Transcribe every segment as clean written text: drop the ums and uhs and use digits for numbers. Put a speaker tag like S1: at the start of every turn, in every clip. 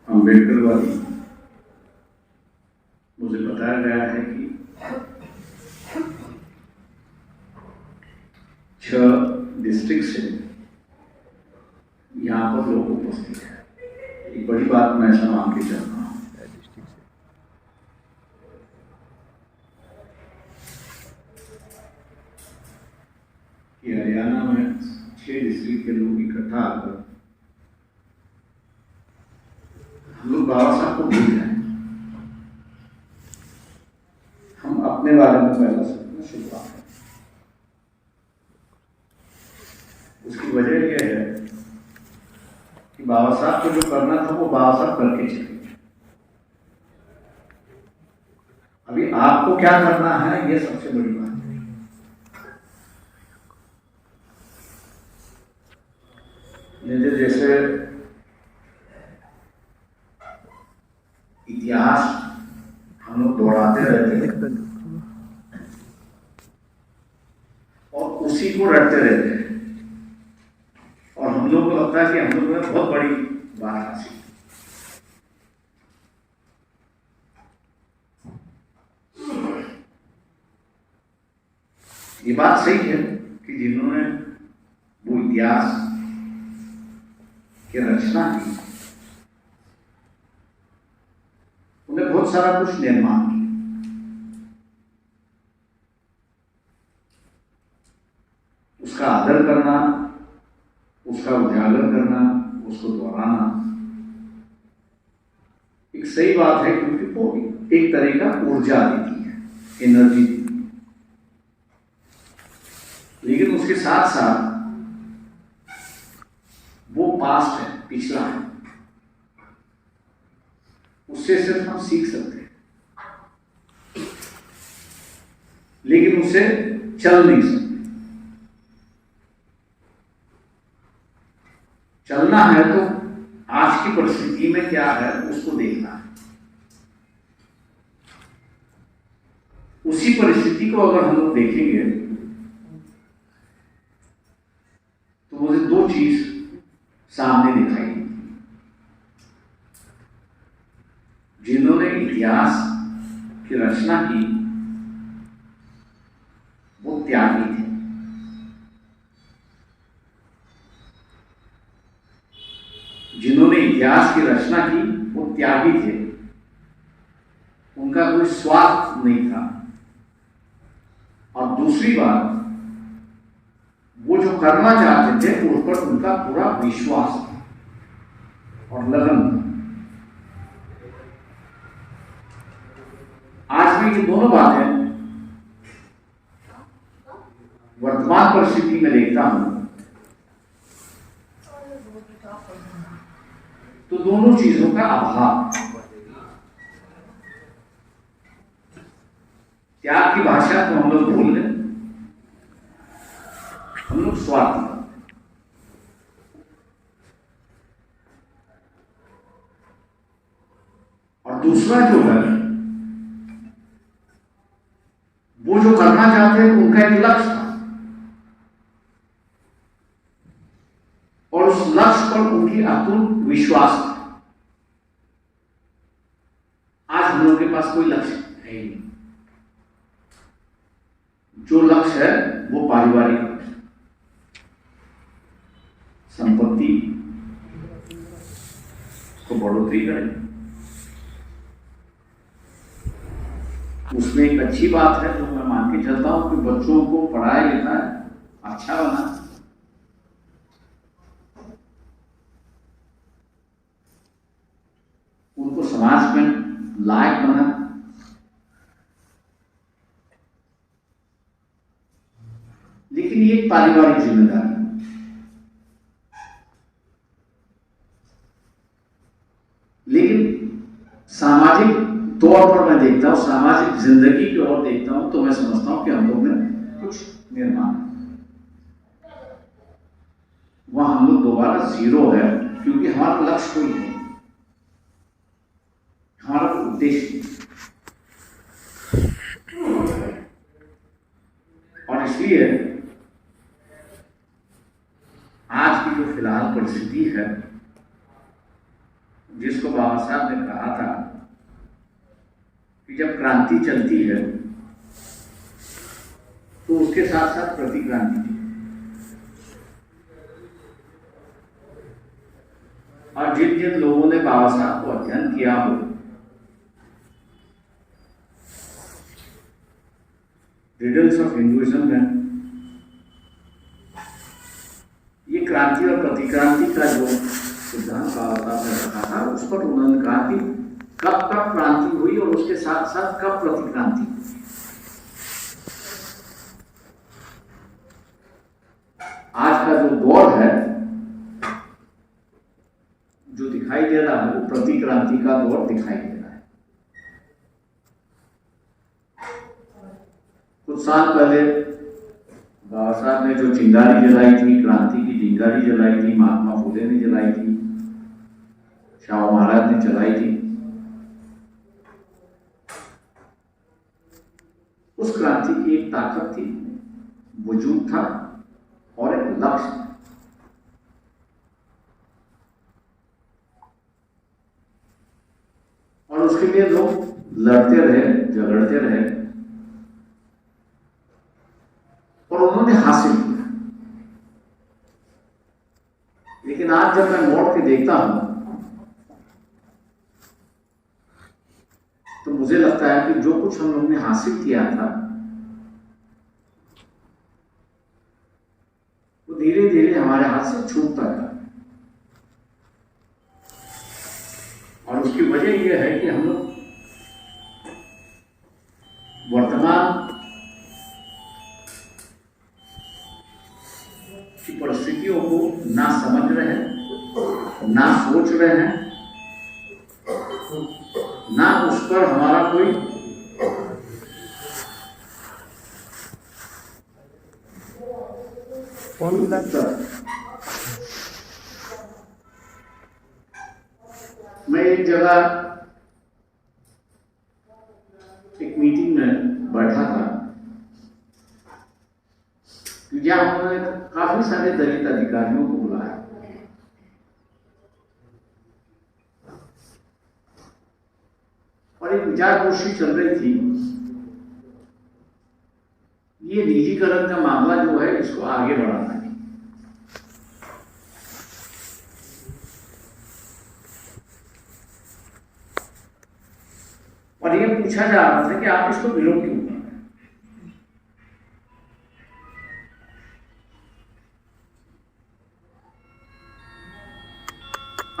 S1: अम्बेडकर वाली मुझे बताया गया है कि 6 डिस्ट्रिक्ट से यहाँ पर लोग उपस्थित हैं। एक बड़ी बात मैं ऐसा मान के चल रहा हूँ कि हरियाणा में 6 डिस्ट्रिक्ट के लोग इकट्ठा आकर हम लोग बाबा साहब को भूल जाए। हम अपने बारे में पहला सोचना शुभ बात है। उसकी वजह यह है कि बाबा साहब को जो करना था वो बाबा साहब करके चले। अभी आपको क्या करना है ये सबसे बड़ी बात है। जैसे इतिहास हम लोग दोहराते रहते हैं और उसी को रटते रहते हैं और हम लोग को लगता है कि हम लोग ने बहुत बड़ी बात हासिल। ये बात सही है कि जिन्होंने वो इतिहास की रचना की उन्हें बहुत सारा कुछ निर्माण किया। उसका आदर करना, उसका उजागर करना, उसको दोहराना एक सही बात है क्योंकि वो एक तरह का ऊर्जा देती है, एनर्जी देती है। लेकिन उसके साथ साथ वो पास्ट है, पिछला है, उससे सिर्फ हम सीख सकते हैं लेकिन उससे चल नहीं सकते। चलना है तो आज की परिस्थिति में क्या है उसको देखना है। उसी परिस्थिति को अगर हम लोग देखेंगे तो मुझे 2 चीज सामने दिखाई। जिन्होंने इतिहास की रचना की वो त्यागी थे। जिन्होंने इतिहास की रचना की वो त्यागी थे। उनका कोई स्वार्थ नहीं था। और दूसरी बात, वो जो करना चाहते थे उस पर उनका पूरा विश्वास था और लगन था। आज भी ये दोनों बातें वर्तमान परिस्थिति में देखता हूं तो दोनों चीजों का अभाव। त्याग की भाषा को हम लोग भूल गए, हम लोग स्वार्थी। और दूसरा जो है वो जो करना चाहते हैं उनका एक लक्ष्य था और उस लक्ष्य पर उनकी अतुट विश्वास था। आज हम लोगों के पास कोई लक्ष्य है ही नहीं। जो लक्ष्य है वो पारिवारिक लक्ष्य, संपत्ति को बढ़ोतरी करें। उसमें एक अच्छी बात है जो मैं मान के चलता हूं कि बच्चों को पढ़ाया लिखाया अच्छा बना, उनको समाज में लायक बना। लेकिन ये एक पारिवारिक जिम्मेदारी है। लेकिन सामाजिक तौर पर मैं देखता हूं, सामाजिक जिंदगी की ओर देखता हूं तो मैं समझता हूं कि हम लोग में कुछ निर्माण, वहां हम लोग दोबारा 0 है क्योंकि हमारा लक्ष्य कोई नहीं, हमारा उद्देश्य। और इसलिए आज की जो फिलहाल परिस्थिति है जिसको बाबा साहब ने कहा था कि जब क्रांति चलती है तो उसके साथ साथ प्रतिक्रांति थी। और जिन जिन लोगों ने बाबा साहब को अध्ययन किया हो, रिडल्स ऑफ हिंदुइज्म में ये क्रांति और प्रतिक्रांति का जो सिद्धांत बाबा साहब ने रखा था, उस पर उन्होंने कहा कि कब कब क्रांति हुई और उसके साथ साथ कब प्रतिक्रांति हुई। आज का जो दौर है जो दिखाई दे रहा है, वो प्रतिक्रांति का दौर दिखाई दे रहा है। कुछ साल पहले बाबा साहब ने जो चिंगारी जलाई थी, क्रांति की चिंगारी जलाई थी, महात्मा फुले ने जलाई थी, शाह महाराज ने चलाई थी, उस क्रांति की एक ताकत थी, वजूद था और एक लक्ष्य था। और उसके लिए लोग लड़ते रहे, झगड़ते रहे और उन्होंने हासिल किया। लेकिन आज जब मैं मोड़ के देखता हूं तो मुझे लगता है कि जो कुछ हम लोगों ने हासिल किया था वो धीरे धीरे हमारे हाथ से छूटता था। और उसकी वजह यह है कि हम लोग वर्तमान की परिस्थितियों को ना समझ रहे हैं, ना सोच रहे हैं, ना उस पर हमारा कोई मैं एक जगह एक मीटिंग में बैठा था, जहां उन्होंने काफी सारे दलित अधिकारियों को बुलाया और एक विचार गोष्ठी चल रही थी। ये निजीकरण का मामला जो है, इसको आगे बढ़ाना है। और ये पूछा जा रहा था कि आप इसको विरोध क्यों कर रहे हैं।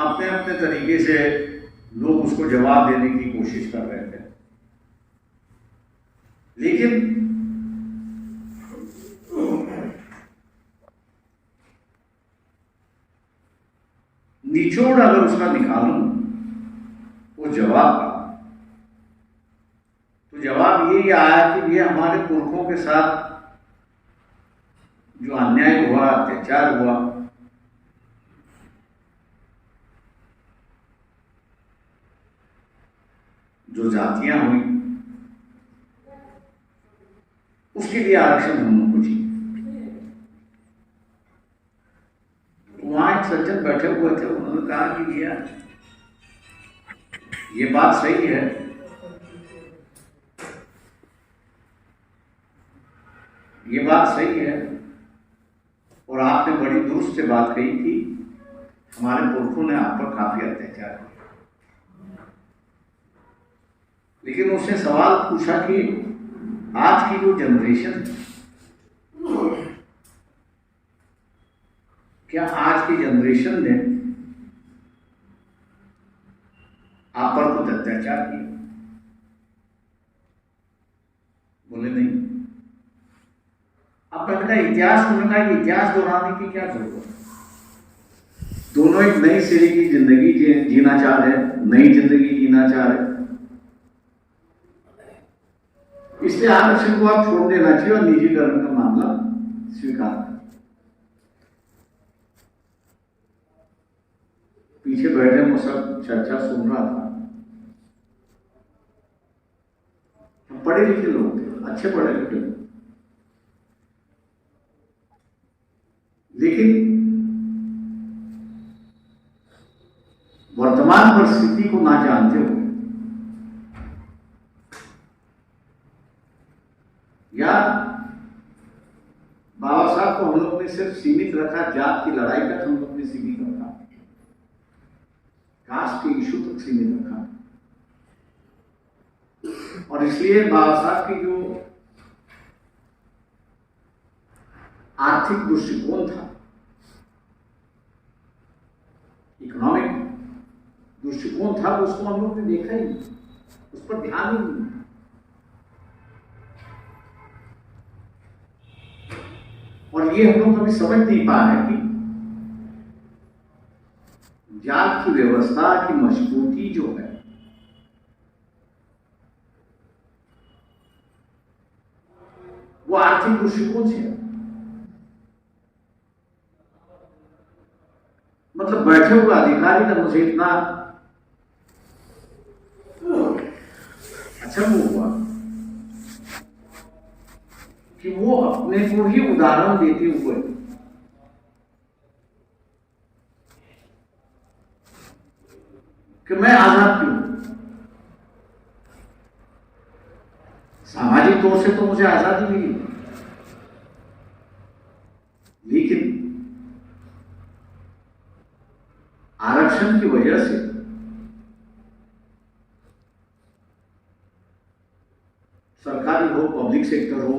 S1: अपने अपने तरीके से लोग उसको जवाब देने की कोशिश कर रहे थे, लेकिन निचोड़ अगर उसका निकालूं वो जवाब का, तो जवाब यही आया कि ये हमारे पुरखों के साथ जो अन्याय हुआ, अत्याचार हुआ, जो जातियां हुई, उसके लिए आरक्षण हम लोग को चाहिए। वहां एक सज्जन बैठे हुए थे, उन्होंने कहा कि भैया ये बात सही है, ये बात सही है, और आपने बड़ी दुरुस्त से बात कही कि हमारे पुरखों ने आप पर काफी अत्याचार किया। लेकिन उसने सवाल पूछा कि आज की जो जनरेशन, क्या आज की जनरेशन ने आप पर कुछ अत्याचार किए? बोले नहीं। अब मैंने इतिहास में कहा कि इतिहास दोहराने की क्या जरूरत है? दोनों एक नई सिरे की जिंदगी जीना चाह रहे, नई जिंदगी जीना चाह रहे, इसलिए आरक्षण को आप छोड़ देना चाहिए और निजीकरण का मामला स्वीकार कर। पीछे बैठे वो सब चर्चा सुन रहा था, पढ़े लिखे लोग थे, अच्छे पढ़े लिखे लोग, लेकिन वर्तमान परिस्थिति को ना जानते हुए या बाबा साहब को हम लोग ने सिर्फ सीमित रखा, जात की लड़ाई तक हम लोग ने सीमित रखा, कास्ट के इशू तक सीमित रखा। और इसलिए बाबा साहब की जो आर्थिक दृष्टिकोण था, इकोनॉमिक दृष्टिकोण था, उसको हम लोग ने देखा ही नहीं, उस पर ध्यान ही नहीं। और ये हम लोग कभी समझ नहीं पा रहे कि जात की व्यवस्था की मजबूती जो है वो आर्थिक दृष्टिकोण से है। मतलब बैठे हुए अधिकारी का मुझे इतना अच्छा वो हुआ कि वो अपने को ही उदाहरण देते हुए कि मैं आजाद क्यों, सामाजिक तौर से तो मुझे आजादी मिली, लेकिन आरक्षण की वजह से सरकारी हो, पब्लिक सेक्टर हो,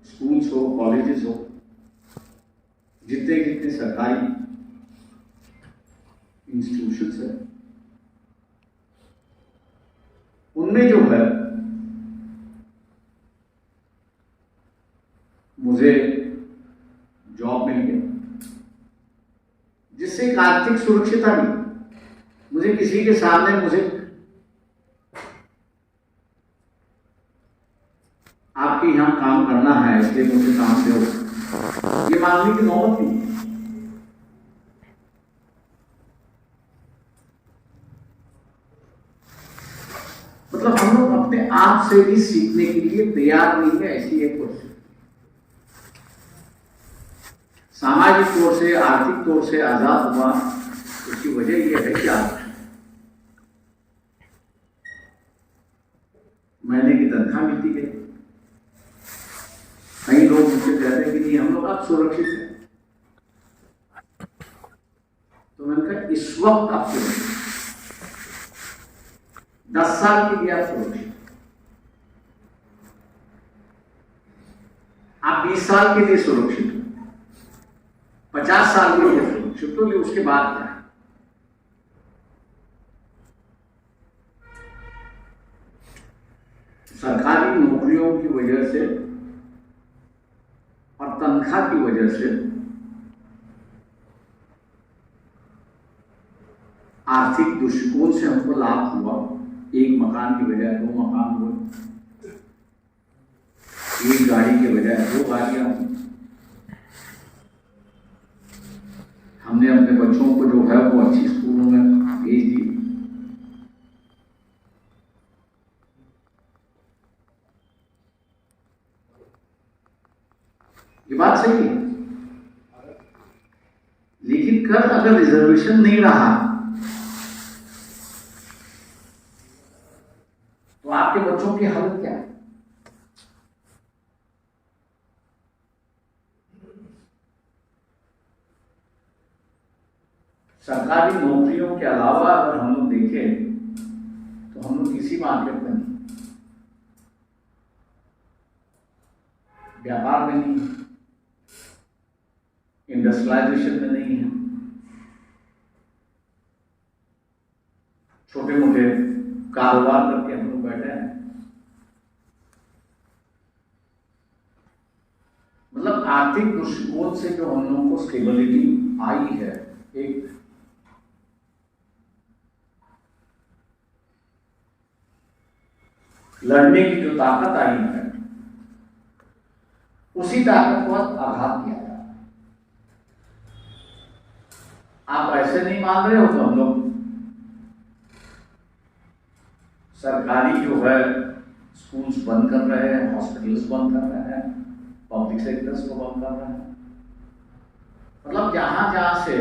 S1: स्कूल्स हो, कॉलेजेस हो, जितने जितने सरकारी इंस्टीट्यूशंस है, उनमें जो है मुझे जॉब मिल गया, जिससे एक आर्थिक सुरक्षिता भी, मुझे किसी के सामने मुझे आपके यहां काम करना है इसलिए मुझे काम दो, ये मांगने की नौबत नहीं। मतलब हम लोग अपने आप से भी सीखने के लिए तैयार नहीं है, ऐसी एक परिस्थिति। सामाजिक तौर से, आर्थिक तौर से आजाद हुआ, उसकी वजह यह है कि महीने की तनख्वाह मिलती है। कई लोग मुझसे कहते हैं कि नहीं हम लोग आप सुरक्षित हैं, तो मैंने कहा इस वक्त आप सुरक्षित, 10 साल के लिए आप सुरक्षित, आप 20 साल के लिए सुरक्षित, 50 साल के लिए सुरक्षित, तो ये उसके बाद क्या है? सरकारी नौकरियों की वजह से और तनख्वाह की वजह से आर्थिक दृष्टिकोण से हमको लाभ हुआ। एक मकान की बजाय 2 मकान हुए, एक गाड़ी के बजाय 2 गाड़ियां हुई। हमने अपने बच्चों को जो है वो अच्छी स्कूलों में भेज दी। ये बात सही है, लेकिन कल अगर रिजर्वेशन नहीं रहा तो आपके बच्चों की हालत क्या है? सरकारी नौकरियों के अलावा अगर हम लोग देखें तो हम लोग किसी मार्केट में नहीं, व्यापार में नहीं, इंडस्ट्रियलाइजेशन में नहीं है, छोटे मोटे कारोबार करके हम लोग बैठे हैं। मतलब आर्थिक दृष्टिकोण से जो हम लोगों को स्टेबिलिटी आई है, एक लड़ने की जो ताकत आई है, उसी ताकत को आघात किया जाता है। आप ऐसे नहीं मान रहे हो तो हम लोग सरकारी जो है स्कूल्स बंद कर रहे हैं, हॉस्पिटल्स बंद कर रहे हैं, पब्लिक सेक्टर्स को बंद कर रहे हैं। मतलब जहां जहां से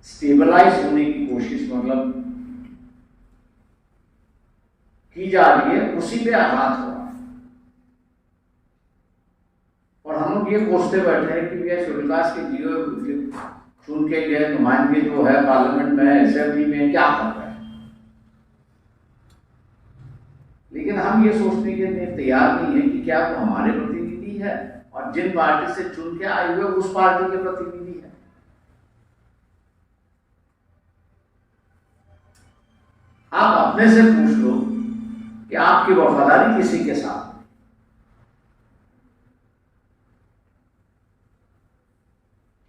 S1: स्टेबलाइज होने की कोशिश मतलब की जा रही है, उसी पे आघात हो रहा है। और हम लोग ये कोसते बैठे हैं कि भैया शेड्यूल कास्ट के जीरो चुन के गए नुमाइंदे जो है पार्लियामेंट में, असेंबली में क्या कर रहे हैं, लेकिन हम ये सोचने के लिए तैयार नहीं है कि क्या वो हमारे प्रतिनिधि है और जिन पार्टी से चुन के आए हुए उस पार्टी के प्रतिनिधि है। आप अपने से पूछ लो कि आपकी वफादारी किसी के साथ,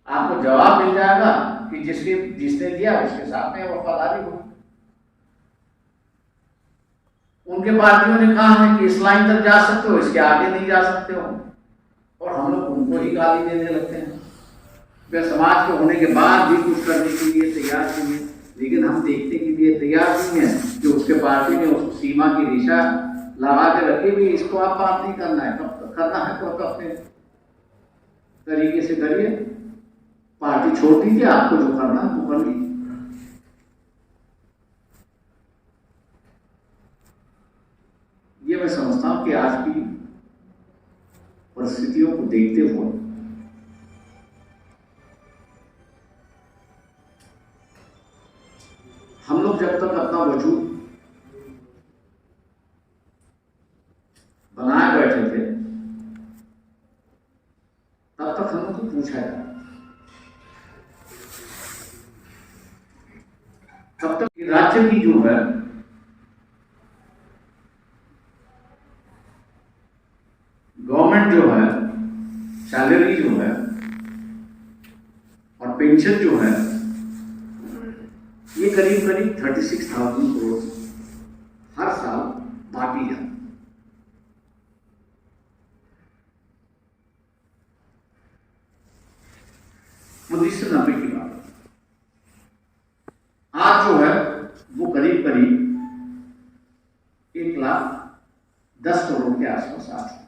S1: आपको जवाब मिल जाएगा कि जिसने दिया उसके साथ में वफादारी हो। उनके पार्टियों ने कहा है कि इस लाइन तक जा सकते हो, इसके आगे नहीं जा सकते हो, और हम लोग उनको ही गाली देने लगते हैं। वे समाज के होने के बाद भी कुछ करने के लिए तैयार नहीं है, लेकिन हम देखने के लिए तैयार नहीं है कि उसके पार्टी ने उस सीमा की रेखा लगा के रखी हुई, इसको आप पार नहीं करना है। कब करना है तो अपने तरीके से करिए, पार्टी छोड़ दीजिए, आपको जो करना है वो कर लीजिए। ये मैं समझता हूं कि आज की परिस्थितियों को देखते हुए हम लोग जब तक अपना वजूद बनाए बैठे थे तब तक हम लोग को पूछा जाए, तब तक राज्य की जो है गवर्नमेंट जो है सैलरी जो है और पेंशन जो है ये करीब करीब 36,000 करोड़ हर साल बांटी जाती है। 1990 की बात है। आज जो है वो करीब करीब 1,10,00,000 करोड़ के आसपास आ चुकी।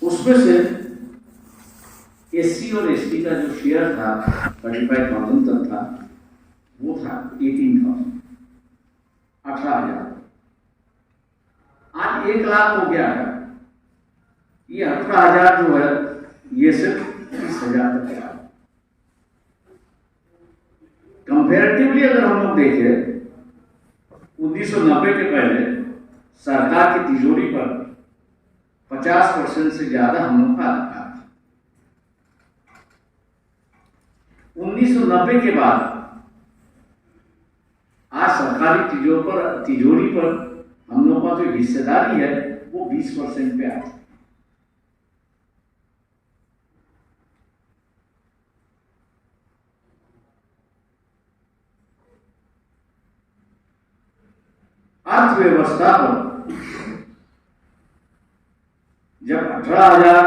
S1: उसमें से एससी और एसटी का जो शेयर था 35,000 तक था, वो था 18,000, 18,000। आज 1,00,000 हो गया है। ये 18,000 जो है ये सिर्फ 30,000 तक है। कंपेरेटिवली अगर हम लोग देखें 1990 के पहले सरकार की तिजोरी पर 50% से ज्यादा हम लोग का अधिकार था। 1990 के बाद आज सरकारी तिजोरी पर हम लोग का जो हिस्सेदारी है वो 20% पे आ चुकी है। अर्थव्यवस्था पर जब 18,000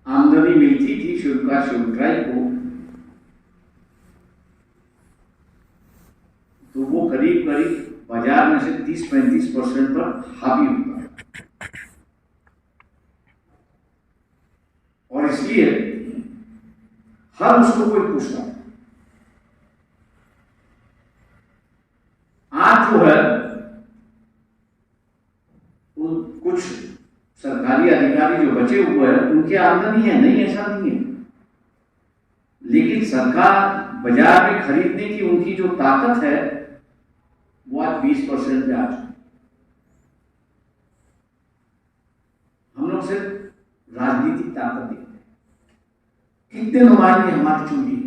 S1: आमदनी मिलती थी शेड्यूल ट्राइब को, तो वो करीब करीब बाजार में से 30-35% पर हावी होता है। और इसलिए हर उसको कोई पूछता है। आज जो है कुछ सरकारी अधिकारी जो बचे हुए हैं उनकी आमदनी है, नहीं ऐसा नहीं है, लेकिन सरकार बाजार में खरीदने की उनकी जो ताकत है वो आज 20% पे आ चुकी। हम लोग सिर्फ राजनीतिक ताकत देखते हैं, कितने नुमाइंदे हमारी चुनी है,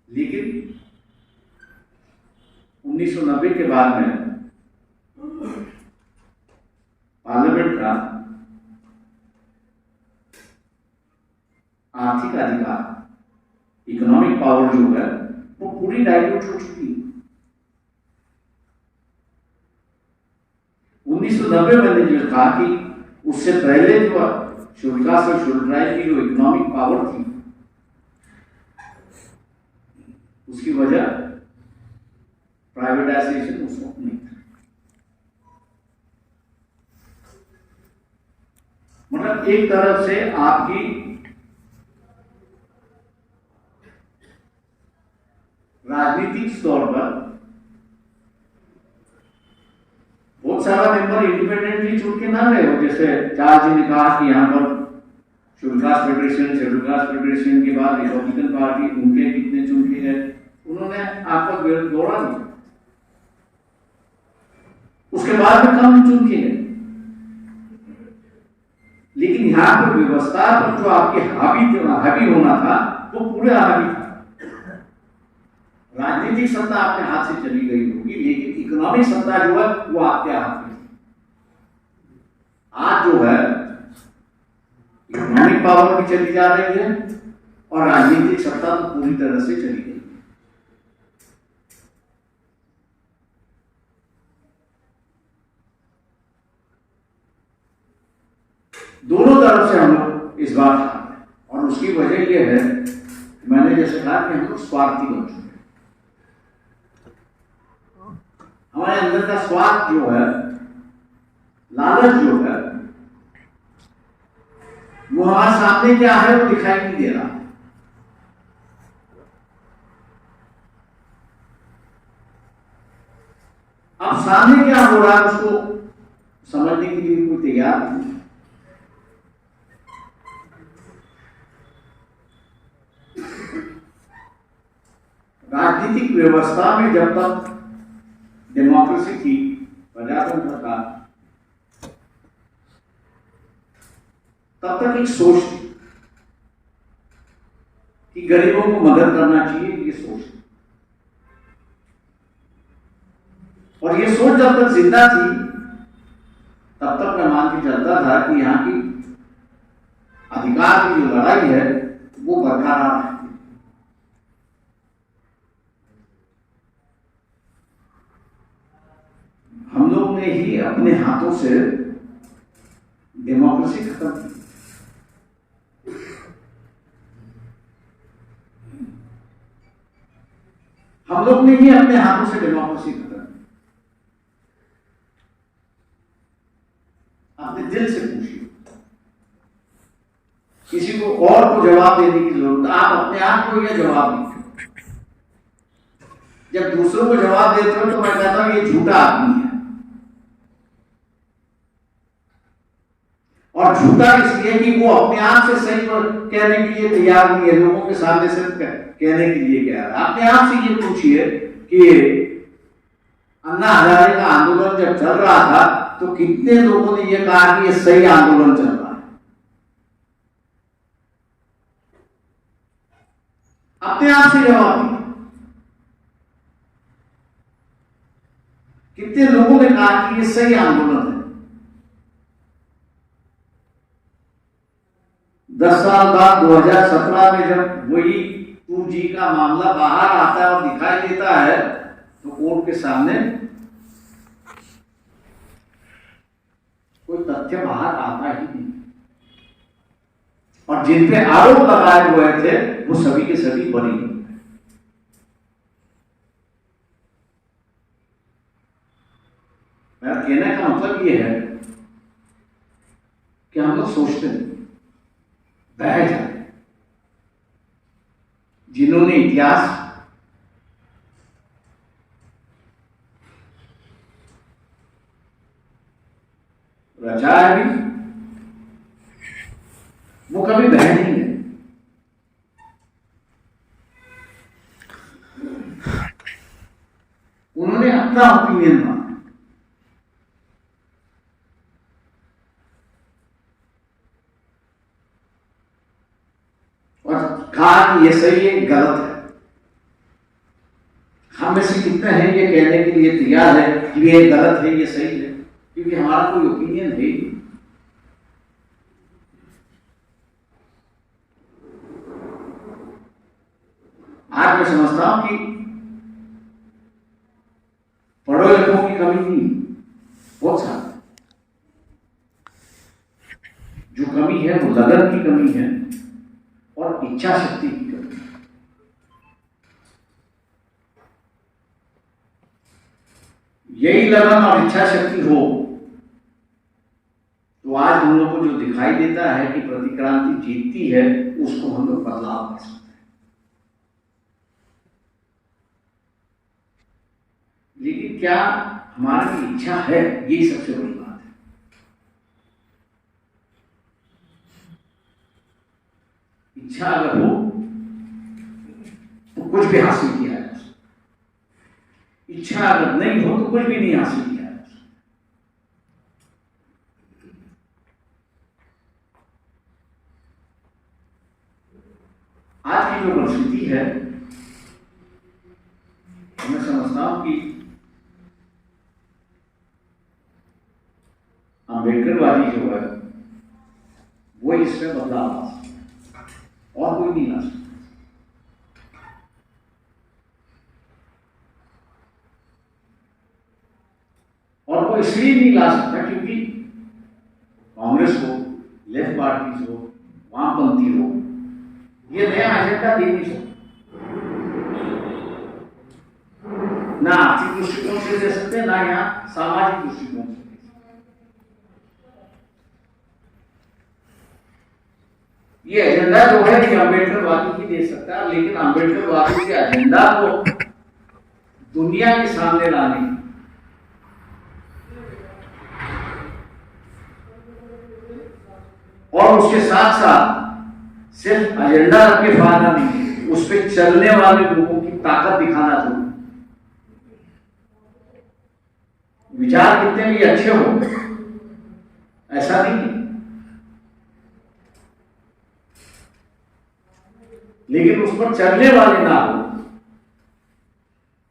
S1: लेकिन 1990 के बाद में पार्लियामेंट का आर्थिक अधिकार, इकोनॉमिक पावर जो है वो पूरी डाइल्यूट हो चुकी है। 1990 में मैंने जो कहा कि उससे पहले जो शेड्यूल कास्ट और शेड्यूल ट्राइब की जो इकोनॉमिक पावर थी उसकी वजह प्राइवेटाइजेशन उस वक्त नहीं था। एक तरफ से आपकी राजनीतिक तौर पर बहुत सारा मेंबर इंडिपेंडेंटली चुन के ना रहे हो, जैसे चार जी ने कहा कि यहाँ पर शेड्यूल कास्ट फेडरेशन के बाद रिपब्लिकन पार्टी उनके कितने चुन के गए, उन्होंने आपका विरोध दौड़ा दिया, उसके बाद में कम चुन के गए। लेकिन यहाँ पर व्यवस्था पर जो आपके हावी होना था वो पूरे हावी था। राजनीतिक सत्ता आपके हाथ से चली गई होगी, लेकिन इकोनॉमिक सत्ता जो है वो आपके हाथ में। आज जो है इकोनॉमिक पावर भी चली जा रही है और राजनीतिक सत्ता तो पूरी तरह से चली गई। दोनों तरफ से हम लोग इस बार हार हैं, और उसकी वजह यह है, मैंने जैसे कहा कि हम लोग स्वार्थी बन चुके हैं। हमारे अंदर का स्वार्थ जो है, लालच जो है, वो हमारे सामने क्या है वो दिखाई नहीं दे रहा। अब सामने क्या हो रहा है उसको समझने के लिए कोई तैयार नहीं। राजनीतिक व्यवस्था में जब तक डेमोक्रेसी थी, प्रजातंत्र था, तब तक एक सोच थी कि गरीबों को मदद करना चाहिए, ये सोच थी। और ये सोच जब तक जिंदा थी तब तक मैं मान के चलता था कि यहाँ की अधिकार की जो लड़ाई है वो बरकरार है। हम लोग ने ही अपने हाथों से डेमोक्रेसी खत्म की। हम लोग ने ही अपने हाथों से डेमोक्रेसी खत्म की। अपने दिल से पूछिए, किसी को और को जवाब देने की जरूरत, आप अपने आप को यह जवाब दीजिए। जब दूसरों को जवाब देते हो तो मैं कहता हूं ये झूठा आदमी है, और झूठा इसलिए कि वो अपने आप से सही कहने के लिए तैयार नहीं है, लोगों के सामने सिर्फ कहने के लिए कह रहा है। अपने आप से ये पूछिए कि अन्ना हजारे का आंदोलन जब चल रहा था तो कितने लोगों ने यह कहा कि ये सही आंदोलन चल रहा है? अपने आप से जवाब दीजिए। कितने लोगों ने कहा कि ये सही आंदोलन है? 10 साल बाद 2017 में जब वही 2G का मामला बाहर आता है और दिखाई देता है तो कोर्ट के सामने कोई तथ्य बाहर आता ही नहीं, और जिन पे आरोप लगाए हुए थे वो सभी के सभी बरी हो गए। मेरा कहने का मतलब ये है कि हम लोग सोचते हैं, बह जाते, जिन्होंने इतिहास रचाया भी वो कभी बह नहीं गए। उन्होंने अपना ओपिनियन माना, और कहा कि ये सही है, गलत है। हम में से कितने हैं ये कहने के लिए तैयार है कि ये गलत है, ये सही है, क्योंकि हमारा कोई ओपिनियन है ही। आज मैं समझता हूं कि पढ़ो लिखों की कमी नहीं, बहुत सारा जो कमी है वो लगन की कमी है और इच्छा शक्ति की कमी है। यही लगन और इच्छा शक्ति हो तो आज हम लोग को जो दिखाई देता है कि प्रतिक्रांति जीतती है, उसको हम लोग बदलाव कर सकते हैं। लेकिन क्या हमारी इच्छा है, यही सबसे बड़ी बात है। इच्छा अगर हो तो कुछ भी हासिल किया जा सकता, इच्छा अगर नहीं हो तो कुछ भी नहीं हासिल किया जा सकता। आज की जो परिस्थिति है, मैं समझता हूं कि अम्बेडकरवादी जो है वो इसमें बदलाव ला सकता है और कोई नहीं ला सकता। और वो इसलिए नहीं ला सकता क्योंकि कांग्रेस हो, लेफ्ट पार्टीज हो, वामपंथी हो, ये नया एजेंडा दे नहीं सकते। ना आर्थिक दृष्टिकोण से दे सकते, ना यहाँ सामाजिक दृष्टिकोण से। ये एजेंडा जो है कि अम्बेडकरवादी ही दे सकता है, लेकिन अम्बेडकरवादी के एजेंडा को दुनिया के सामने लाने और उसके साथ साथ सिर्फ एजेंडा रख के फायदा नहीं, उस पर चलने वाले लोगों की ताकत दिखाना चाहिए। विचार कितने भी अच्छे हो, ऐसा नहीं, लेकिन उस पर चलने वाले ना हो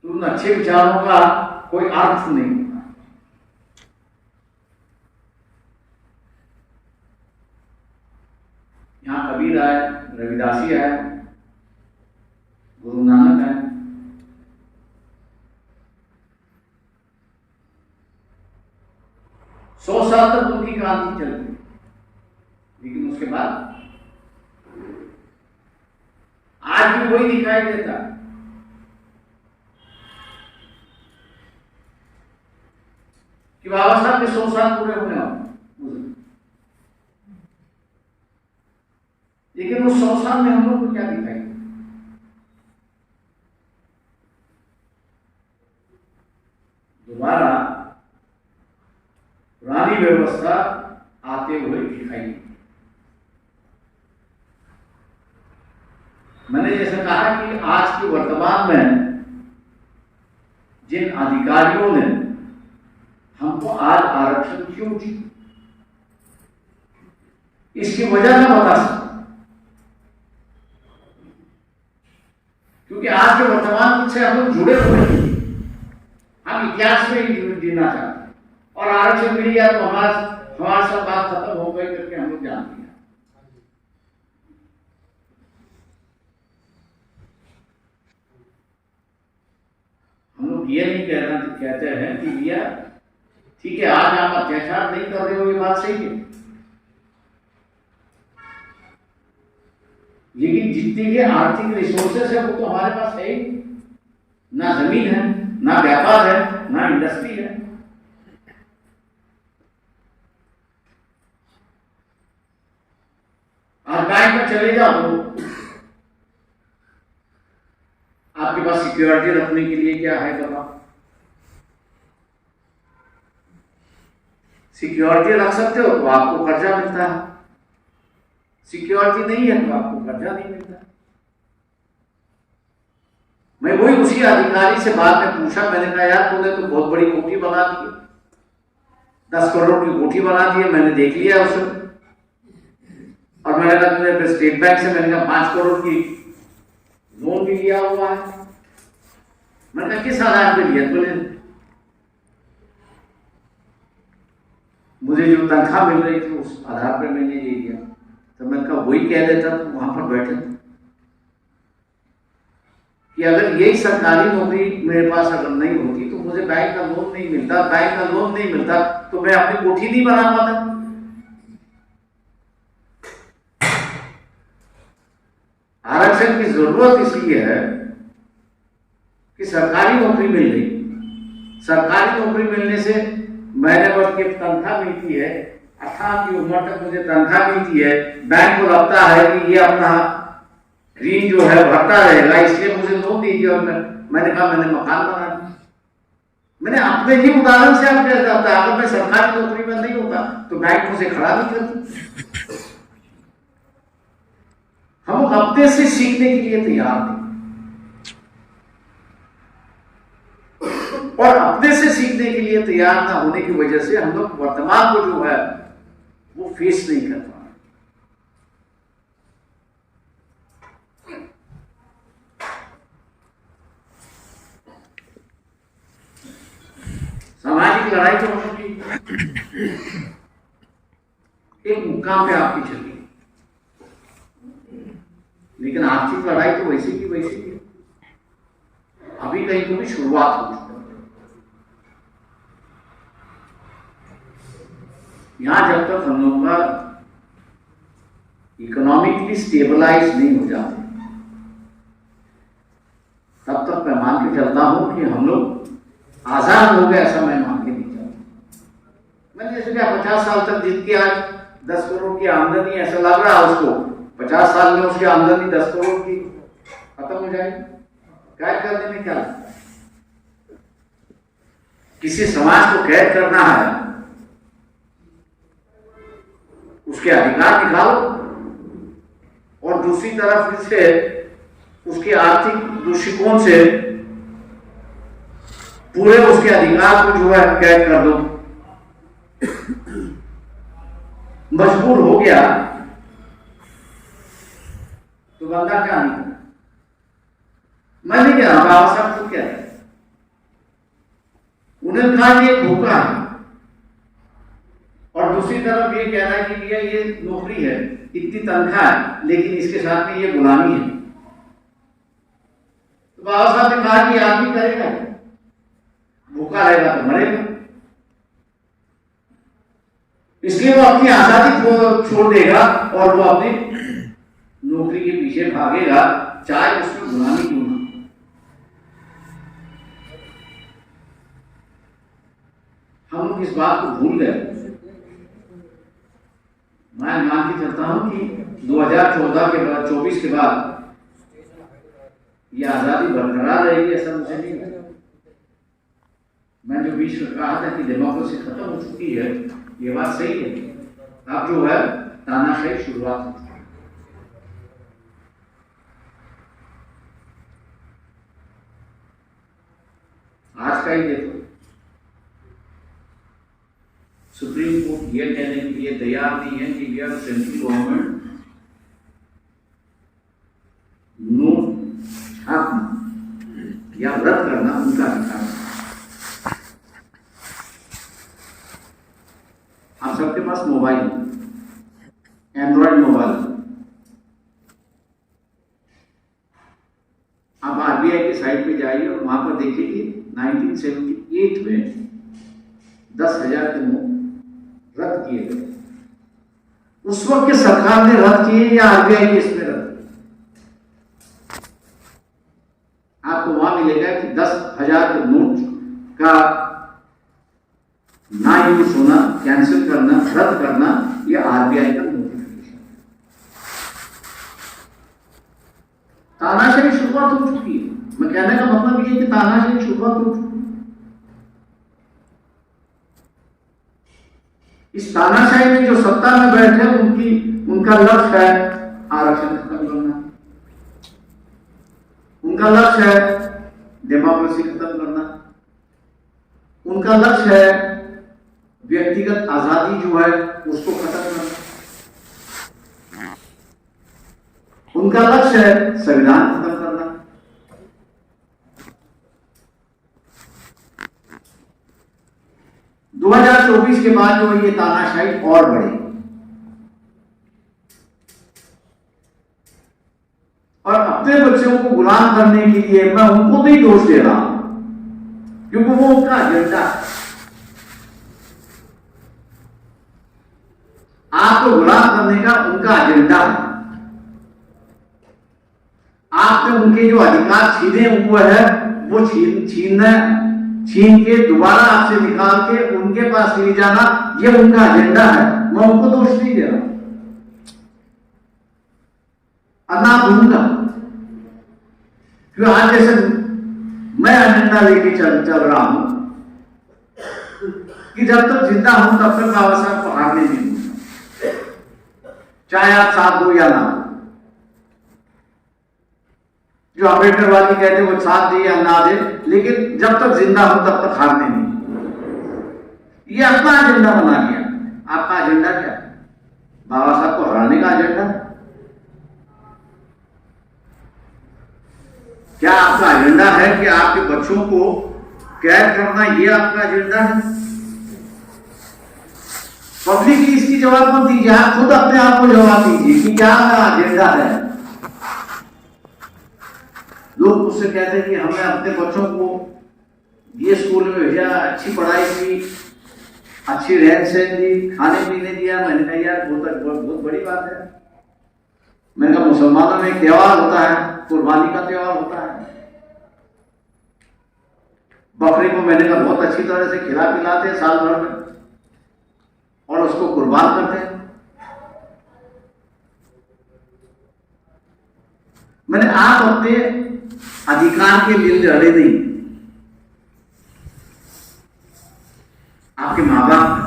S1: तो उन अच्छे विचारों का कोई अर्थ नहीं होता। यहां कबीर आए, रविदासी आए, गुरु नानक आए, 100 साल तक उनकी क्रांति चलती, लेकिन उसके बाद आज भी वही दिखाई देता। कि बाबा साहब के 100 साल पूरे होने वाले, लेकिन उस 100 साल में हम लोग को क्या दिखाई? दोबारा पुरानी व्यवस्था आते हुए दिखाई। मैंने जैसे कहा कि आज के वर्तमान में जिन अधिकारियों ने हमको आज आरक्षण क्यों दिया, इसकी वजह मैं बता सकता, क्योंकि आज के वर्तमान से हम लोग जुड़े हुए हैं, हम इतिहास में ही जीना चाहते हैं और आरक्षण मिल गया तो हमारा सब बात खत्म हो गई करके हम लोग जानते हैं। हम लोग ये नहीं कहते हैं कि भैया ठीक है, आज आप अत्याचार नहीं कर रहे हो, ये बात सही है, लेकिन जितने के आर्थिक रिसोर्सेस है वो तो हमारे पास है ही, ना जमीन है, ना व्यापार है, ना इंडस्ट्री है। आप बैंक में चले जाओ, आपके पास सिक्योरिटी रखने के लिए क्या है बताओ? सिक्योरिटी रख सकते हो तो आपको कर्जा मिलता है, सिक्योरिटी नहीं है तो आपको कर्जा नहीं मिलता। मैं वही उसी अधिकारी से बाद में पूछा, मैंने कहा यार तूने तो बहुत बड़ी कोठी बना दी, 10 करोड़ की कोठी बना दी है, मैंने देख लिया उसे, और मैंने कहा तुमने स्टेट बैंक से मैंने कहा 5 करोड़ की लोन भी लिया हुआ है। मैंने कहा किस आधार पे लिया? बोले मुझे जो तनख्वाह मिल रही थी उस आधार पर मैंने ले लिया। तो मैंने कहा वही कह देता तो वहां पर बैठे कि अगर यही सरकारी नौकरी मेरे पास अगर नहीं होती तो मुझे बैंक का लोन नहीं मिलता, बैंक का लोन नहीं मिलता तो मैं अपनी कोठी नहीं बना पाता। आरक्षण की जरूरत इसलिए है कि सरकारी नौकरी मिल गई, सरकारी नौकरी मिलने से महीने भर की तनख्वाह मिलती है, 18 की उम्र तक मुझे तनख्वाह मिलती है, बैंक को लगता है कि ये अपना ऋण जो है भरता रहेगा, इसलिए मुझे लोन दीजिए। और मैंने कहा मैंने मकान बना दिया। मैंने अपने ही उदाहरण से आप कह जाता है, अगर मैं सरकारी नौकरी में नहीं होता तो बैंक मुझे खड़ा नहीं करती। हम अपने से सीखने के लिए तैयार नहीं, और अपने से सीखने के लिए तैयार ना होने की वजह से हम लोग वर्तमान को जो है वो फेस नहीं कर पा रहे। सामाजिक लड़ाई तो हम की एक मुकाम पे आपकी चली, लेकिन आर्थिक लड़ाई तो वैसे की वैसे ही अभी कहीं तो भी शुरुआत हो चुकी है। यहां जब तक हम लोग का इकोनॉमिकली स्टेबलाइज नहीं हो जाते, तब तक मैं मान के चलता हूं कि हम लोग आजाद हो गए, ऐसा मैं मान के नहीं चाहता। मैं जैसे क्या 50 साल तक जीत के आज 10 करोड़ की आमदनी, ऐसा लग रहा है उसको 50 साल में उसकी आमदनी 10 करोड़ की खत्म हो जाएगी। कैद करने में क्या लगता है? किसी समाज को कैद करना है, उसके अधिकार निकालो, और दूसरी तरफ से उसके आर्थिक दृष्टिकोण से पूरे उसके अधिकार को जो है कैद कर दो। मजबूर हो गया तो बंदा क्या नहीं करता। मैं नहीं कह रहा, बाबा साहब तो क्या है, उन्हें कहा ये धोखा है, और दूसरी तरफ ये कह रहा है कि भैया ये नौकरी है, इतनी तनख्वाह है, लेकिन इसके साथ में ये गुलामी है। तो बाबा साहब ने कहा कि आदमी करेगा, भूखा रहेगा तो मरेगा, इसलिए वो अपनी आजादी को छोड़ देगा और वो अपनी नौकरी के पीछे भागेगा, चाहे उसमें गुलामी क्यों ना। हम लोग इस बात को भूल गए। मैं मान के चलता हूं कि 2014 के बाद 24 के बाद ये आजादी बरकरार रहेगी, ऐसा मुझे नहीं लगता। मैं जो बीच में कहा था कि डेमोक्रेसी खत्म हो चुकी है, ये बात सही है। अब जो है तानाशाही शुरुआत हो चुकी है। आज का ही देखो, सुप्रीम कोर्ट ये कहने के लिए तैयार नहीं है कि यार सेंट्रल गवर्नमेंट नोट छापना या रद्द करना उनका अधिकार है। आप सबके पास मोबाइल, एंड्रॉइड मोबाइल, आप आरबीआई के साइट पे जाइए और वहां पर देखिए कि 1978 में 10,000 के नोट रद्द किए गए। उस वक्त की सरकार ने रद्द किए या आरबीआई के इसमें रद्द? आपको वहां मिलेगा कि 10,000 के नोट का ना यूज होना, कैंसिल करना, रद्द करना, यह आरबीआई का नोटिफिकेशन। तानाशाही शुरुआत हो चुकी है। मैं कहने का मतलब ये कि तानाशाही शुरुआत हो चुकी है। इस तानाशाही में जो सत्ता में बैठे उनका लक्ष्य है आरक्षण खत्म करना, उनका लक्ष्य है डेमोक्रेसी खत्म करना, उनका लक्ष्य है व्यक्तिगत आजादी जो है उसको खत्म करना, उनका लक्ष्य है संविधान खत्म करना। दो 2024 के बाद जो ये तानाशाही और बढ़ेगी, और अपने बच्चों को गुलाम करने के लिए मैं उनको नहीं दोष दे रहा हूं, क्योंकि वो उनका एजेंडा है। आपको गुलाम करने का उनका एजेंडा है। आपने उनके जो अधिकार छीने हुए हैं वो छीनने छीन के दोबारा आपसे निकाल के उनके पास ले जाना, ये उनका एजेंडा है। मैं उनको दोष नहीं दे रहा, ना दूंगा, क्योंकि आज जैसे मैं एजेंडा लेके चल रहा हूं कि जब तक जिंदा हूं तब तक बाबा साहब को हारने नहीं दूंगा, चाहे आप साथ दो या ना दो। जो अम्बेडकर वादी कहते वो साथ दे या ना दे, लेकिन जब तक जिंदा हूं तब तक हारने नहीं। ये अपना एजेंडा बना लिया। आपका एजेंडा क्या है? बाबा साहब को हराने का एजेंडा? क्या आपका एजेंडा है कि आपके बच्चों को कैद करना, ये आपका एजेंडा है? पब्लिकली इसकी जवाब मत दीजिए, आप खुद अपने आप को जवाब दीजिए कि क्या एजेंडा है। लोग मुझसे कहते हैं कि हमने अपने बच्चों को ये स्कूल में भेजा, अच्छी पढ़ाई की, अच्छी रहन सहन दी, खाने पीने दिया। मैंने कहा यार बहुत बड़ी बात है। मैंने कहा मुसलमानों में एक त्योहार होता है, कुर्बानी का त्योहार होता है। बकरी को मैंने कहा बहुत अच्छी तरह से खिला पिलाते हैं साल भर में और उसको कुर्बान करते हैं। मैंने आप अपने अधिकार के लिए लड़े नहीं, आपके माँ बाप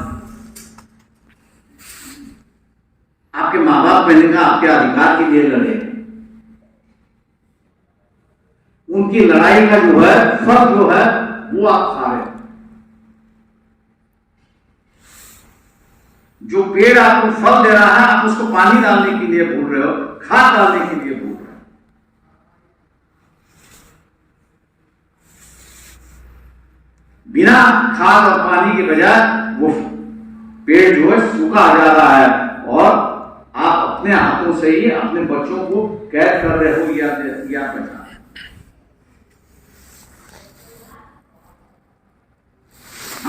S1: मैंने कहा आपके अधिकार के लिए लड़े। उनकी लड़ाई का जो है फल जो है वो आप खा रहे हो। जो पेड़ आपको फल दे रहा है आप उसको पानी डालने के लिए भूल रहे हो, खाद डालने के लिए भूल रहे हो। बिना खाद और पानी के बजाय वो पेड़ जो है सूखा जा रहा है और आप अपने हाथों से ही अपने बच्चों को कैद कर रहे हो या बचा।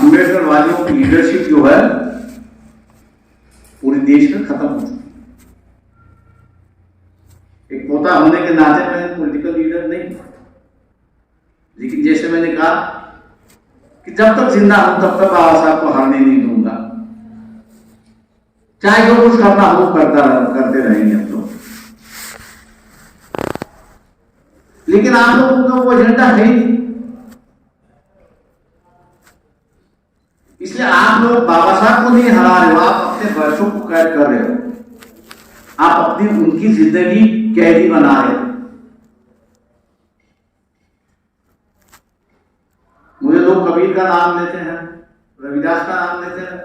S1: अम्बेडकर वादियों की लीडरशिप जो है पूरे देश में खत्म हो चुकी है। एक पोता होने के नाते मैं पॉलिटिकल लीडर नहीं, लेकिन जैसे मैंने कहा कि जब तक जिंदा हूं तब तक बाबा साहब को हारने नहीं दूंगा, चाहे जो कुछ करना हो करते रहेंगे हम लोग। लेकिन आप लोगों का वो एजेंडा है ही नहीं, इसलिए आप लोग बाबा साहब को नहीं हरा रहे हो, आप अपने बच्चों को कैद कर रहे हो, आप अपनी उनकी जिंदगी कैदी बना रहे हो। मुझे लोग कबीर का नाम लेते हैं, रविदास का नाम लेते हैं,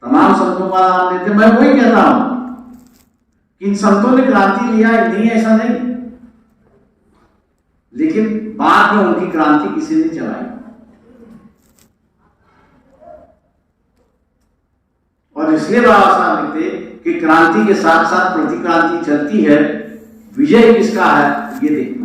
S1: तमाम संतों का नाम लेते हैं। मैं वही कहता हूं कि इन संतों ने क्रांति लिया नहीं, ऐसा नहीं, लेकिन बाद में उनकी क्रांति किसी ने चलाई और इसलिए बाबा साहब लिखते कि क्रांति के साथ साथ प्रतिक्रांति चलती है, विजय किसका है ये देखना।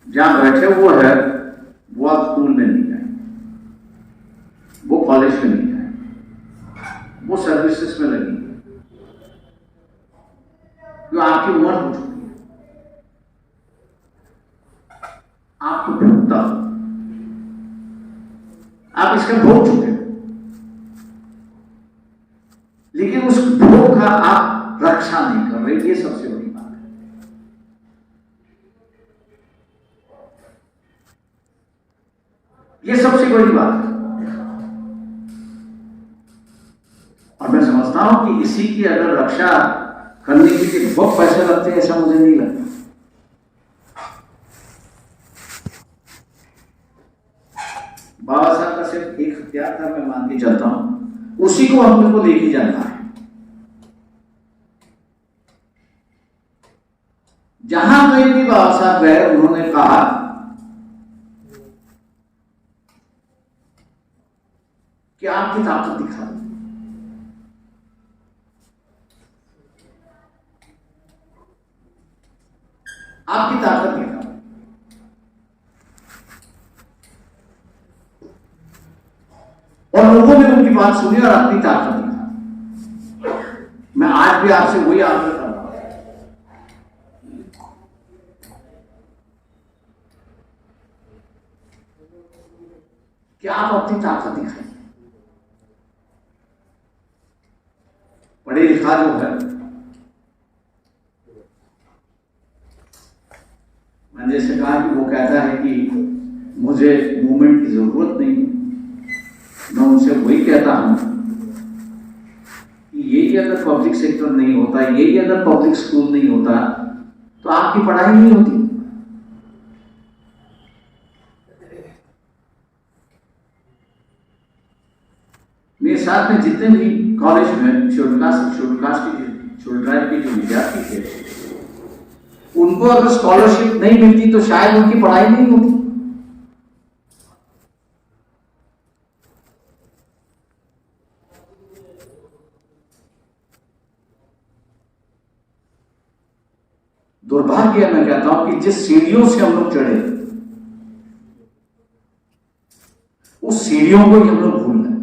S1: जहां बैठे वो है वो आप स्कूल में नहीं गए, वो कॉलेज में नहीं गए, वो सर्विसेज में लगी, जो आपकी उम्र हो चुकी है, आपको भोगता, आप इसका भोग चुके, लेकिन उस भोग का आप रक्षा नहीं कर रहे। ये सबसे बड़ी बात है। ये सबसे बड़ी बात है और मैं समझता हूं कि इसी की अगर रक्षा करने के लिए बहुत पैसे लगते हैं, ऐसा मुझे नहीं लगता। बाबा साहब का सिर्फ एक हथियार था, मैं मान के चलता हूं, उसी को हम लोग को लेके जाना है। जहां कहीं भी बाबा साहब गए उन्होंने कहा कि आपकी ताकत दिखा दो, आपकी ताकत दिखा दो। और लोगों ने उनकी बात सुनी और अपनी ताकत दिखा। भी आपसे वही आग्रह कर रहा हूं कि आप अपनी ताकत दिखाइए। पढ़े लिखा जो है, मैंने जैसे कहा कि वो कहता है कि मुझे मूवमेंट की जरूरत नहीं, मैं उनसे वही कहता हूं कि यही अगर पब्लिक सेक्टर नहीं होता, यही अगर पब्लिक स्कूल नहीं होता तो आपकी पढ़ाई नहीं होती। मेरे साथ में जितने भी कॉलेज में शेड्यूल ट्राइब के जो विद्यार्थी थे, उनको अगर स्कॉलरशिप नहीं मिलती तो शायद उनकी पढ़ाई नहीं होती। दुर्भाग्य मैं कहता हूं कि जिस सीढ़ियों से हम लोग चढ़े, उस सीढ़ियों को ही हम लोग भूल गए।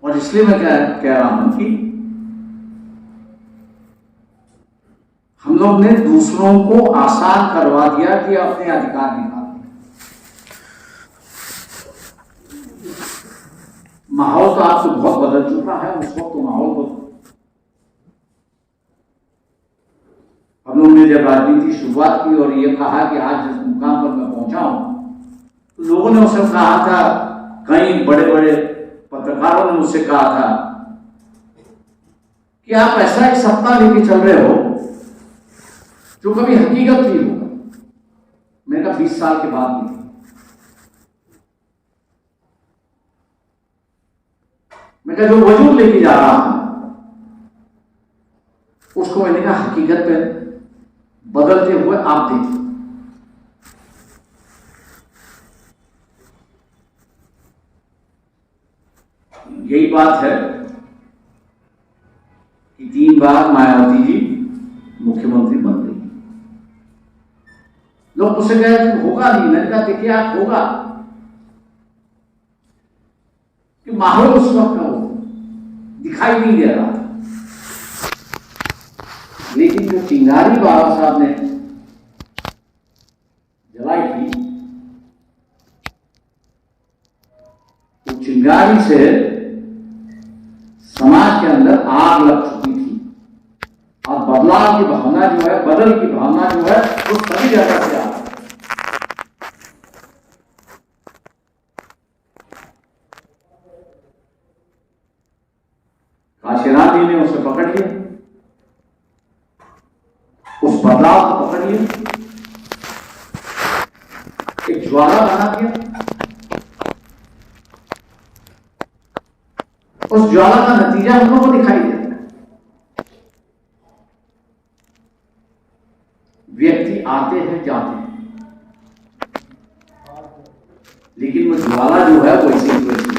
S1: और इसलिए मैं कह रहा हूं कि हम लोग ने दूसरों को आसान करवा दिया कि अपने अधिकार निकाल। माहौल तो आपको बहुत बदल चुका है, उस वक्त तो माहौल तो हम लोगों ने जब राजनीति शुरुआत की और ये कहा कि आज जिस मुकाम पर मैं पहुंचा हूं, तो लोगों ने उससे कहा था, कई बड़े बड़े पत्रकारों ने मुझसे कहा था कि आप ऐसा एक सपना लेके चल रहे हो जो कभी हकीकत नहीं होगा। मैंने कहा 20 साल के बाद नहीं। मैं कहा जो वजूद लेके जा रहा हूं उसको मैंने कहा हकीकत पे बदलते हुए आप देखिए। यही बात है कि 3 बार मायावती जी मुख्यमंत्री बन गई। लोग मुझसे कहे कि होगा नहीं, मैंने कहा देखिए आप होगा कि माहौल उस वक्त का दिखाई नहीं दे रहा था, लेकिन जो चिंगारी बाबा साहब ने जलाई थी, तो चिंगारी से समाज के अंदर आग लग चुकी थी और बदलाव की भावना जो है, बदल की भावना जो है, वो सभी जगह से आ रही है। काशीनाथ जी ने उसे पकड़ लिया, उस बदलाव को पकड़ लिया, एक ज्वाला बना दिया। उस ज्वाला का नतीजा हम लोगों को दिखाई देता है। व्यक्ति आते हैं जाते हैं, लेकिन वो ज्वाला जो है वैसी की वैसी,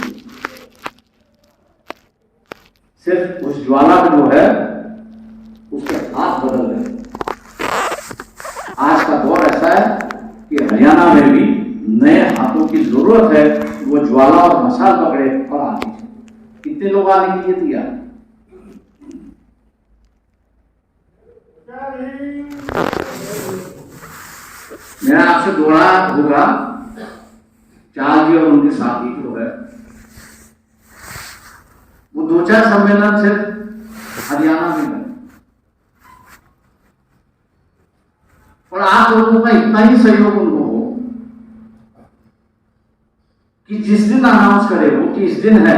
S1: सिर्फ उस ज्वाला का जो है उसके हाथ बदल गए। आज का दौर ऐसा है कि हरियाणा में भी नए हाथों की जरूरत है, वो ज्वाला और मशाल पकड़े और आगे। कितने लोग आने के लिए तैयार? मेरा आपसे दोहरा होगा, चार जी और उनके साथी जो है वो 2-4 सम्मेलन सिर्फ हरियाणा में गए और आप लोगों का इतना ही सहयोग उनको हो कि जिस दिन अनाउंस करे वो कि इस दिन है,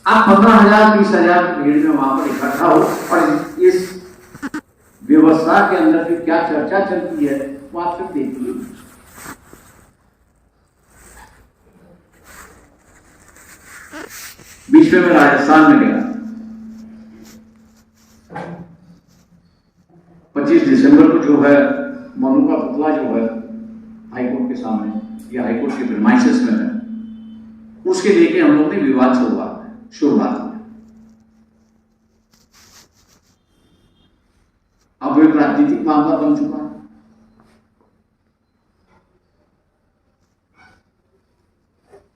S1: आप 15,000 20,000 की भीड़ में वहां पर इकट्ठा हो और इस व्यवस्था के अंदर की क्या चर्चा चलती है वो आप सिर्फ देखिए। बीच में मैं राजस्थान में गया, 25 दिसंबर को जो है मनु का पुतला जो है हाईकोर्ट के सामने या हाईकोर्ट के प्रीमाइसेस में है, उसके लेके हम लोग ने विवाद शुरुआत की। अब वो एक राजनीतिक मामला बन चुका है।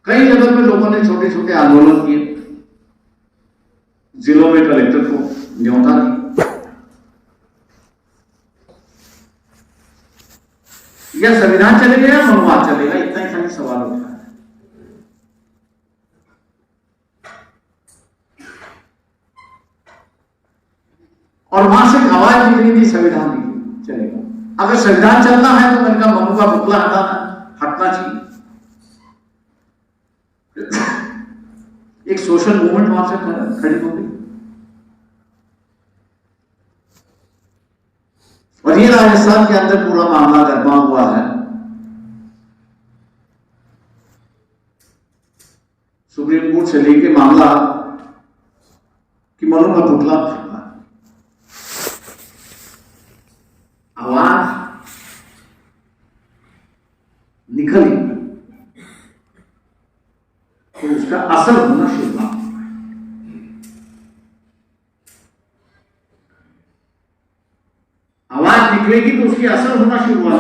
S1: कई जगह पे लोगों ने छोटे छोटे आंदोलन किए, जिलों में कलेक्टर को न्योता दी, या संविधान चलेगा या मनुवाद चलेगा, इतना ही खाली सवाल उठा है। और वहां से आवाज निकली थी संविधान निकली चलेगा। अगर संविधान चलना है तो मैंने कहा मनु का पुतला हटना चाहिए। एक सोशल मूवमेंट वहां से खड़ी हो गई। और ये राजस्थान के अंदर पूरा मामला गरमा हुआ है। सुप्रीम कोर्ट से लेके मामला कि मनु का पुतला फटना, आवाज निकली तो उसका असर होना शुरू हुआ। आवाज निकलेगी तो उसकी असर होना शुरू हुआ।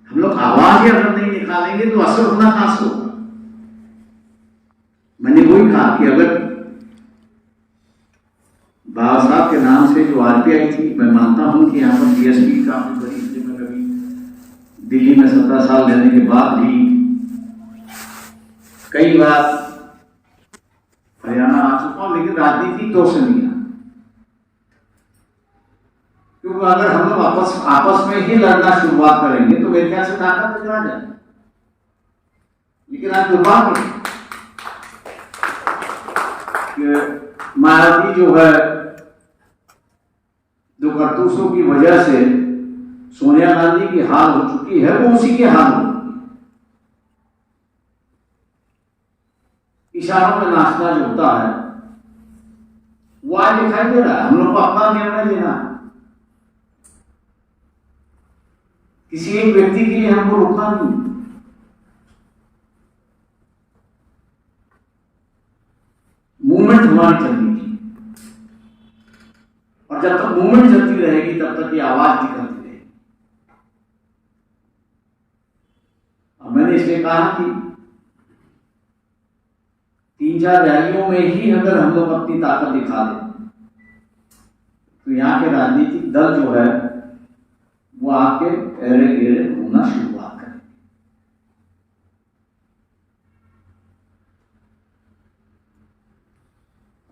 S1: हम लोग आवाज ही अगर नहीं निकालेंगे तो असर होना कहां से होगा। मैंने वही कहा कि अगर बाबा साहब के नाम से जो आरपीआई थी, मैं मानता हूं कि यहाँ पर डीएसपी काफी बड़ी थी। मैं कभी दिल्ली में 17 साल रहने के बाद भी कई बार हरियाणा आ चुका हूं, लेकिन राजनीति तो से नहीं आ, क्योंकि अगर हम लोग आपस में ही लड़ना शुरुआत करेंगे तो मेरे ख्याल से ताकत बिगड़ा जाए। लेकिन आज दुर्भाग्य महाराजी जो है, जो करतूसों की वजह से सोनिया गांधी की हाल हो चुकी है, वो उसी के हाल हो। इशारों में नाचना जो होता है वो आज दिखाई दे रहा है। हम लोग को अपना निर्णय लेना है, किसी एक व्यक्ति के लिए हमको रुकना नहीं। मूवमेंट हमारी चलनी थी, और जब तक मूवमेंट चलती रहेगी तब तक ये आवाज निकलती रहेगी। और मैंने इसलिए कहा कि 3-4 रैलियों में ही अगर हम लोग अपनी ताकत दिखा दें तो यहाँ के राजनीतिक दल जो है वो आपके एरे गेरे होना शुरुआत करें।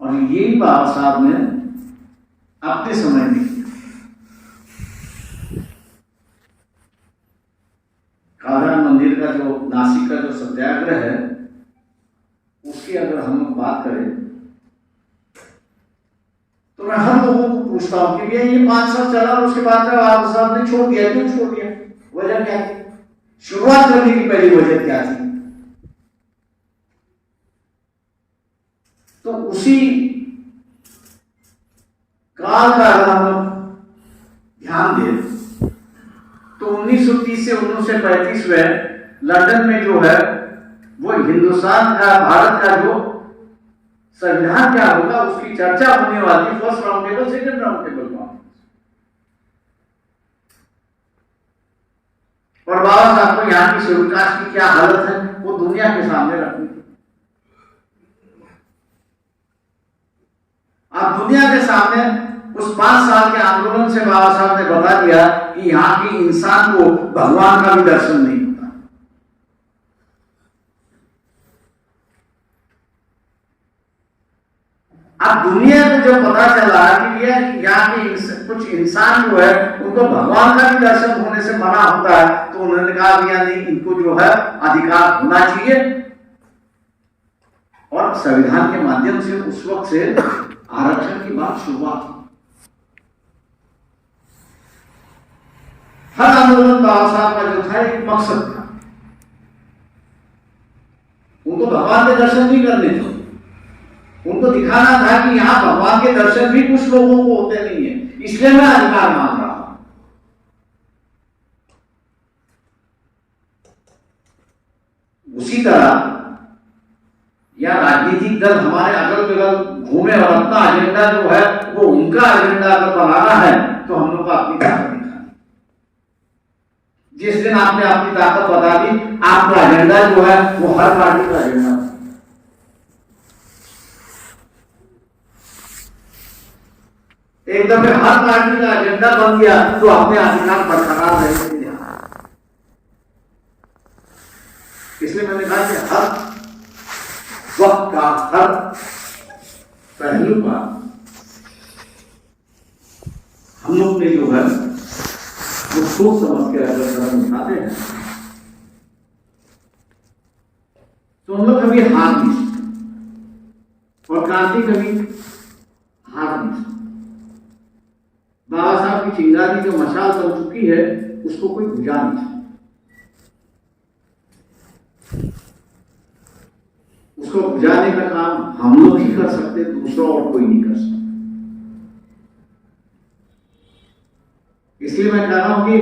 S1: और यही बाबा साहब ने अपने समय में कालराम मंदिर का जो नासिक का जो सत्याग्रह है, उसकी अगर हम लोग बात करें तो मैं हर लोगों को पूछता हूं कि भैया ये 5 साल चला और उसके बाद बाबा साहब ने छोड़ दिया, क्यों छोड़ दिया, वजह क्या थी, शुरुआत करने की पहली वजह क्या थी। तो उसी काल का अगर हम लोग ध्यान दें तो 1930 से 1935 में लंदन में जो है वो हिंदुस्तान का, भारत का जो संविधान क्या होगा उसकी चर्चा होने वाली, first round table, second round table conference. और बाबा साहब को यहाँ की शेड्यूल कास्ट की क्या हालत है वो दुनिया के सामने रखनी थी। आप दुनिया के सामने उस 5 साल के आंदोलन से बाबा साहब ने बता दिया कि यहाँ की इंसान को भगवान का भी दर्शन नहीं होता। अब दुनिया को जब पता चला कि ये यहाँ के कुछ इंसान जो है उनको भगवान का भी दर्शन होने से मना होता है, तो उन्होंने कहा भैया नहीं, इनको जो है अधिकार होना चाहिए। और संविधान के माध्यम से उस वक्त से आरक्षण की बात शुरुआत हुई। हर आंदोलन बाबा साहब का जो था एक मकसद था, उनको भगवान के दर्शन नहीं करने थे, उनको दिखाना था कि यहां भगवान के दर्शन भी कुछ लोगों को होते नहीं है, इसलिए मैं अधिकार मांग रहा हूं। उसी तरह या राजनीतिक दल हमारे अगल बगल घूमे और अपना एजेंडा जो है वो उनका एजेंडा अगर बनाना है तो हम लोग को अपनी ताकत दिखानी। जिस दिन आपने अपनी ताकत बता दी, आपका एजेंडा जो है वो हर पार्टी का एजेंडा। एक दफे हर पार्टी का एजेंडा बन गया तो अपने अधिकार बरकरार रहेंगे। इसलिए मैंने कहा कि हर वक्त का, हर पहलू का हम लोग ने जो है वो सोच समझ के अगर कदम उठाते हैं तो हम लोग कभी हार नहीं सकते, और क्रांति कभी हार नहीं सकती। बाबा साहब की चिंगारी जो मशाल चल चुकी है उसको कोई बुझा नहीं सकता, उसको बुझाने का काम हम लोग ही कर सकते, दूसरा और कोई नहीं कर सकता। इसलिए मैं कह रहा हूं कि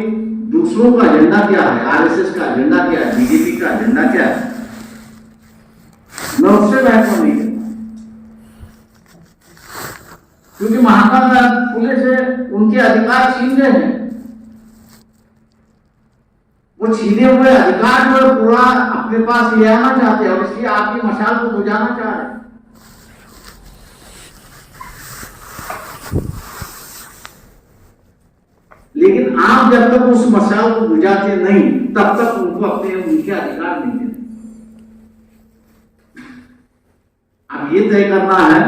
S1: दूसरों का एजेंडा क्या है, आरएसएस का एजेंडा क्या है, बीजेपी का एजेंडा क्या है, मैं उससे महत्व नहीं करता, क्योंकि महात्मा फुले से उनके अधिकार छीन गए हैं। वो छीने हुए अधिकार को पूरा अपने पास ले आना चाहते हैं, और इसलिए आपकी मशाल को बुझाना चाह रहे हैं। लेकिन आप जब तक उस मशाल को बुझाते नहीं, तब तक उनको अपने उनके अधिकार नहीं देते। अब ये तय करना है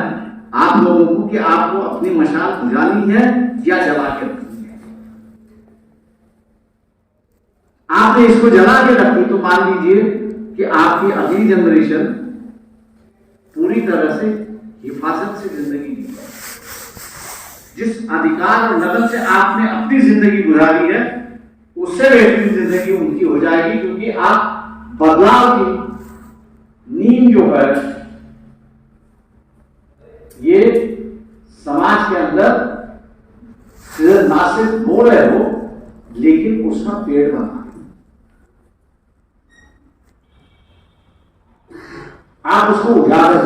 S1: आप लोगों को कि आपको अपनी मशाल बुझानी है या जला के रखनी है। आपने इसको जला के रखी तो मान लीजिए कि आपकी अगली जनरेशन पूरी तरह से हिफाजत से जिंदगी जी, जिस अधिकार और लगन से आपने अपनी जिंदगी गुजारी है उससे बेहतरीन जिंदगी उनकी हो जाएगी, क्योंकि आप बदलाव की नींव जो है ये समाज के अंदर ना सिर्फ बो रहे हो लेकिन उसका पेड़ बना, आप उसको उजागर